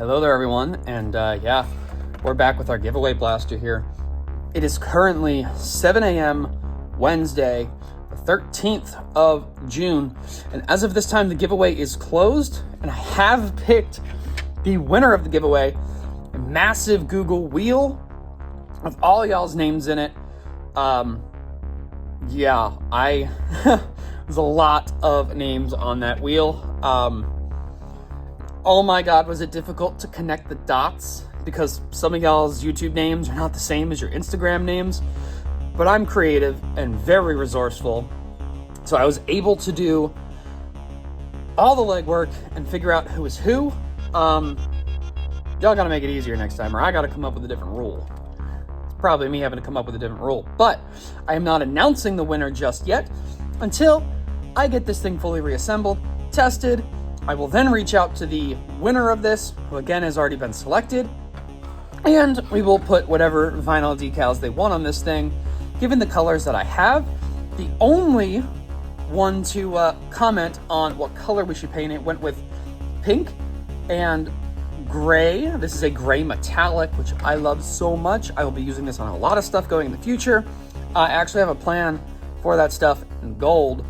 Hello there, everyone, and yeah, we're back with our giveaway blaster here. It is currently 7 a.m. Wednesday, the 13th of June, and as of this time, the giveaway is closed, and I have picked the winner of the giveaway, a massive Google wheel with all y'all's names in it. Yeah, there's a lot of names on that wheel. Oh my God, was it difficult to connect the dots because some of y'all's YouTube names are not the same as your Instagram names, but I'm creative and very resourceful. So I was able to do all the legwork and figure out who is who. Y'all gotta make it easier next time, or I gotta come up with a different rule. It's probably me having to come up with a different rule, but I am not announcing the winner just yet until I get this thing fully reassembled, tested. I will then reach out to the winner of this, who again has already been selected, and we will put whatever vinyl decals they want on this thing, given the colors that I have. The only one to comment on what color we should paint it went with pink and gray. This is a gray metallic, which I love so much. I will be using this on a lot of stuff going in the future. I actually have a plan for that stuff in gold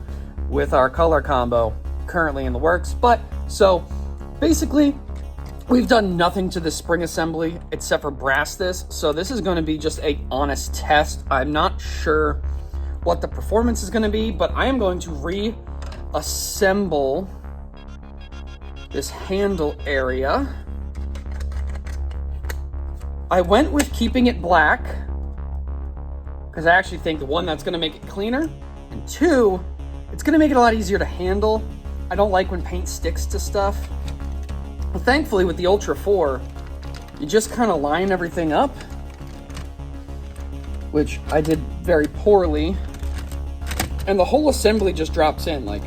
with our color combo currently in the works. But so basically we've done nothing to the spring assembly except for brass this, so this is going to be just a honest test. I'm not sure what the performance is going to be, but I am going to reassemble this handle area. I went with keeping it black because I actually think, one, that's going to make it cleaner, and two, it's going to make it a lot easier to handle. I don't like when paint sticks to stuff. Well, thankfully with the Ultra 4, you just kind of line everything up, which I did very poorly. And the whole assembly just drops in, like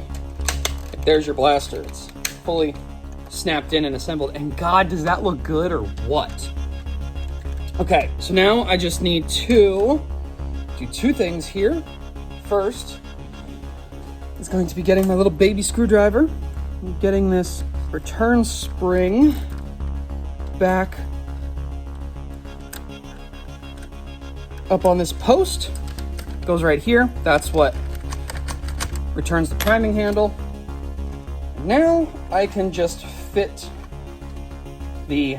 there's your blaster. It's fully snapped in and assembled. And God, does that look good or what? Okay, so now I just need to do two things here. First, is going to be getting my little baby screwdriver, and getting this return spring back up on this post. Goes right here. That's what returns the priming handle. Now I can just fit the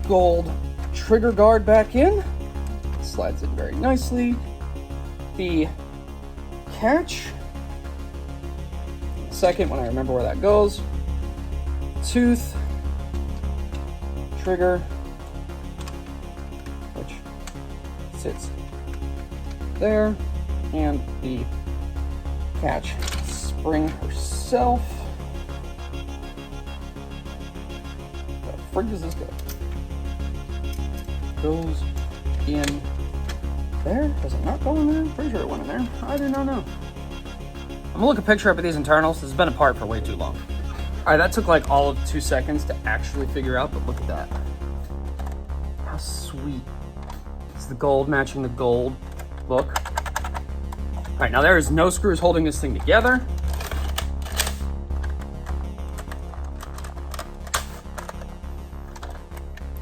gold trigger guard back in. Slides in very nicely. The catch. Second, when I remember where that goes. Tooth. Trigger. Which sits there. And the catch spring herself. Where the frig does this go? Goes in there? Does it not go in there? Pretty sure it went in there. I do not know. I'm gonna look a picture up of these internals. This has been apart for way too long. All right, that took like all of 2 seconds to actually figure out, but look at that. How sweet. It's the gold matching the gold look. All right, now there is no screws holding this thing together.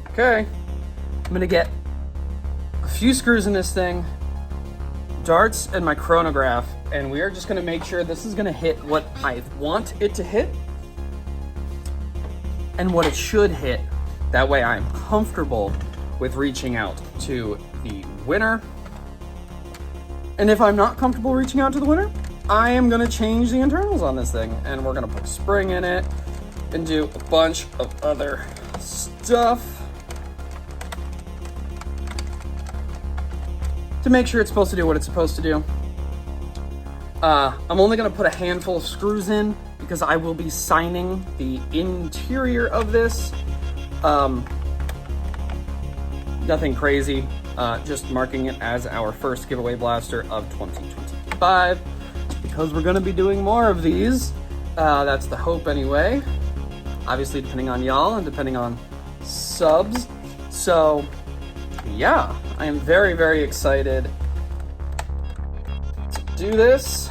Okay, I'm gonna get a few screws in this thing, darts and my chronograph, and we are just gonna make sure this is gonna hit what I want it to hit and what it should hit. That way I'm comfortable with reaching out to the winner. And if I'm not comfortable reaching out to the winner, I am gonna change the internals on this thing, and we're gonna put a spring in it and do a bunch of other stuff to make sure it's supposed to do what it's supposed to do. I'm only gonna put a handful of screws in because I will be signing the interior of this. Nothing crazy, just marking it as our first giveaway blaster of 2025 because we're gonna be doing more of these. That's the hope anyway. Obviously, depending on y'all and depending on subs. So yeah, I am very, very excited to do this.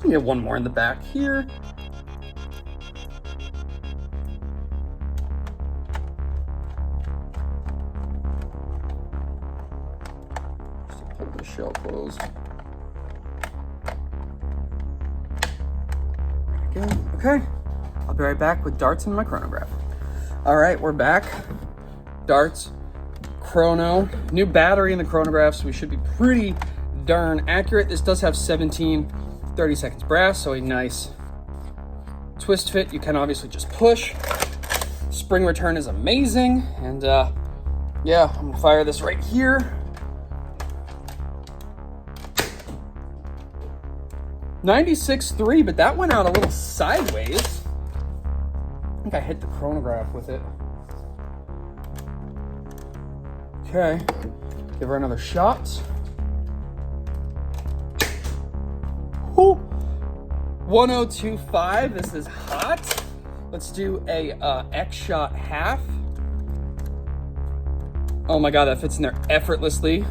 We have one more in the back here. hold the shell closed. There we go. Okay, I'll be right back with darts and my chronograph. All right, we're back. Darts, chrono, new battery in the chronograph, so we should be pretty darn accurate. This does have 17 30 seconds brass, so a nice twist fit. You can obviously just push. Spring return is amazing, and yeah, I'm gonna fire this right here. 96.3, but that went out a little sideways. I think I hit the chronograph with it. Okay, give her another shot. Whew. 1025, this is hot. Let's do a X shot half. Oh my God, that fits in there effortlessly.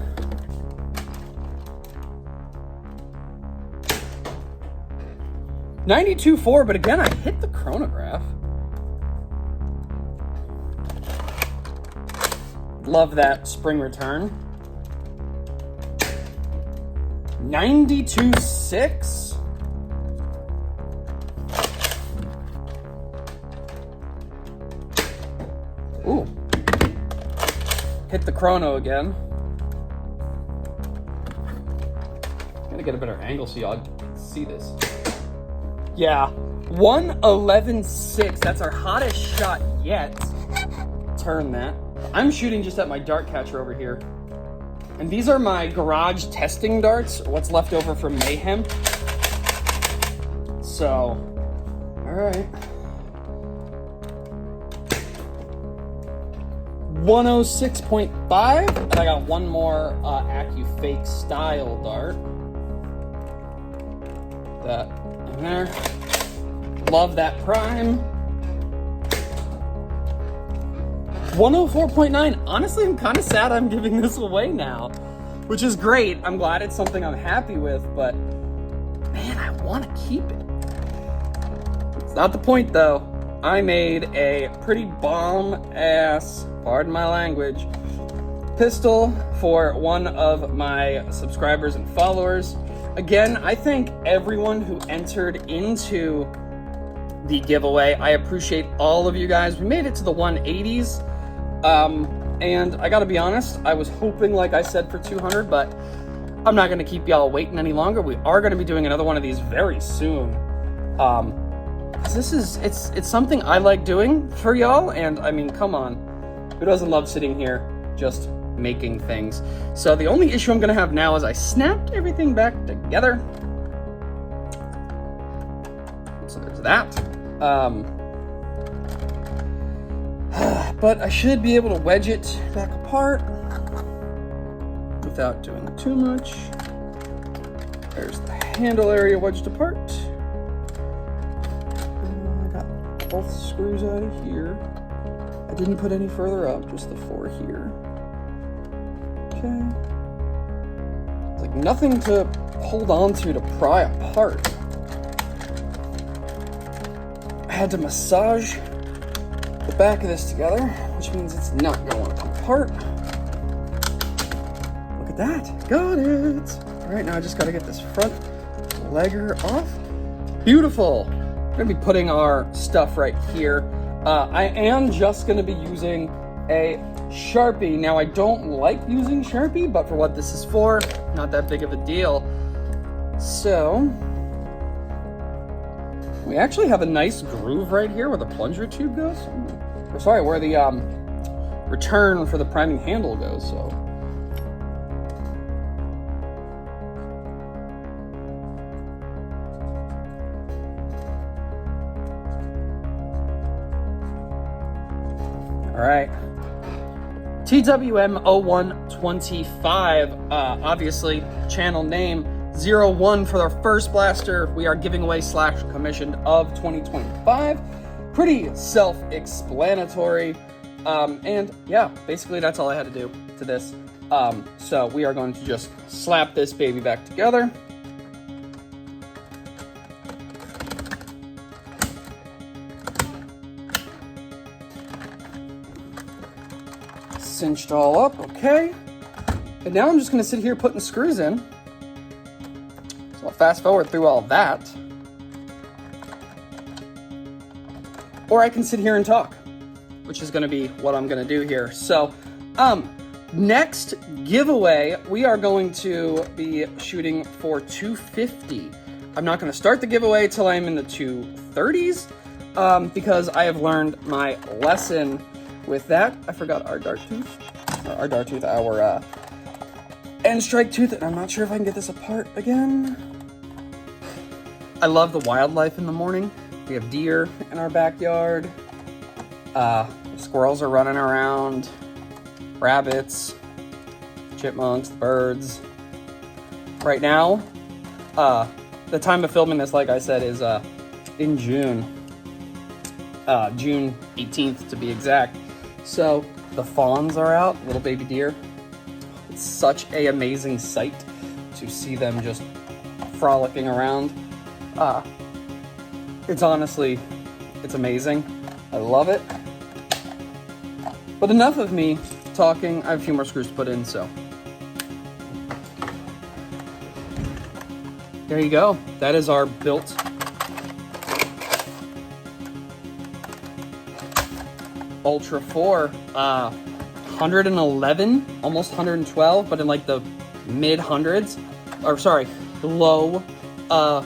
.92.4, but again, I hit the chronograph. Love that spring return. 92.6. Ooh. Hit the chrono again. Gotta get a better angle so y'all see this. Yeah, 111.6. That's our hottest shot yet. Turn that. I'm shooting just at my dart catcher over here. And these are my garage testing darts, or what's left over from Mayhem. So, all right. 106.5, and I got one more AccuFake style dart. That in there. Love that prime. 104.9. Honestly, I'm kind of sad I'm giving this away now, which is great. I'm glad it's something I'm happy with, but man, I want to keep it. It's not the point though. I made a pretty bomb-ass, pardon my language, pistol for one of my subscribers and followers. Again, I thank everyone who entered into the giveaway. I appreciate all of you guys. We made it to the 180s. And I gotta be honest, I was hoping, like I said, for 200, but I'm not gonna keep y'all waiting any longer. We are gonna be doing another one of these very soon. It's something I like doing for y'all, and I mean, come on. Who doesn't love sitting here just making things? So the only issue I'm gonna have now is I snapped everything back together. So there's that. But I should be able to wedge it back apart without doing too much. There's the handle area wedged apart. I got both screws out of here. I didn't put any further up, just the 4 here. Okay. It's like nothing to hold on to pry apart. I had to massage the back of this together, which means it's not gonna want to come apart. Look at that, got it. All right, now I just gotta get this front legger off. Beautiful. We're gonna be putting our stuff right here. I am just gonna be using a Sharpie. Now I don't like using Sharpie, but for what this is for, not that big of a deal. So, we actually have a nice groove right here where the plunger tube goes. Or sorry, where the return for the priming handle goes, so. All right. TWM0125, obviously channel name. 01 for our first blaster we are giving away / commissioned of 2025. Pretty self-explanatory. And yeah, basically that's all I had to do to this. So we are going to just slap this baby back together. Cinched all up, okay. And now I'm just gonna sit here putting screws in. So I'll fast forward through all that. Or I can sit here and talk, which is gonna be what I'm gonna do here. So, next giveaway, we are going to be shooting for 250. I'm not gonna start the giveaway till I'm in the 230s, because I have learned my lesson with that. I forgot our dart tooth, our end strike tooth, and I'm not sure if I can get this apart again. I love the wildlife in the morning. We have deer in our backyard. Squirrels are running around. Rabbits, chipmunks, birds. Right now, the time of filming this, like I said, is in June. June 18th to be exact. So the fawns are out, little baby deer. It's such an amazing sight to see them just frolicking around. It's amazing. I love it. But enough of me talking. I have a few more screws to put in, so. There you go. That is our built Ultra 4. 111, almost 112, but in like the mid hundreds, or sorry, low 100s.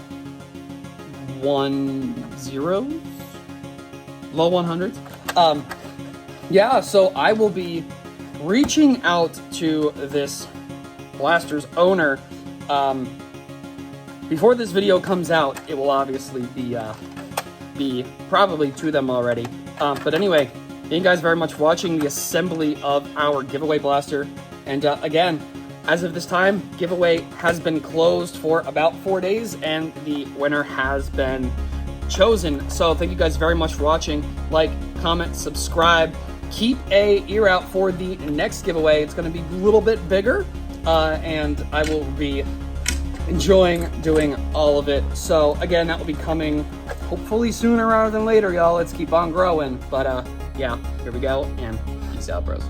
Yeah, so I will be reaching out to this blaster's owner. Before this video comes out, it will obviously be probably to them already. But anyway, thank you guys very much for watching the assembly of our giveaway blaster. And again, as of this time, giveaway has been closed for about 4 days, and the winner has been chosen. So thank you guys very much for watching. Like, comment, subscribe. Keep an ear out for the next giveaway. It's going to be a little bit bigger, and I will be enjoying doing all of it. So again, that will be coming hopefully sooner rather than later, y'all. Let's keep on growing. But yeah, here we go, and peace out, bros.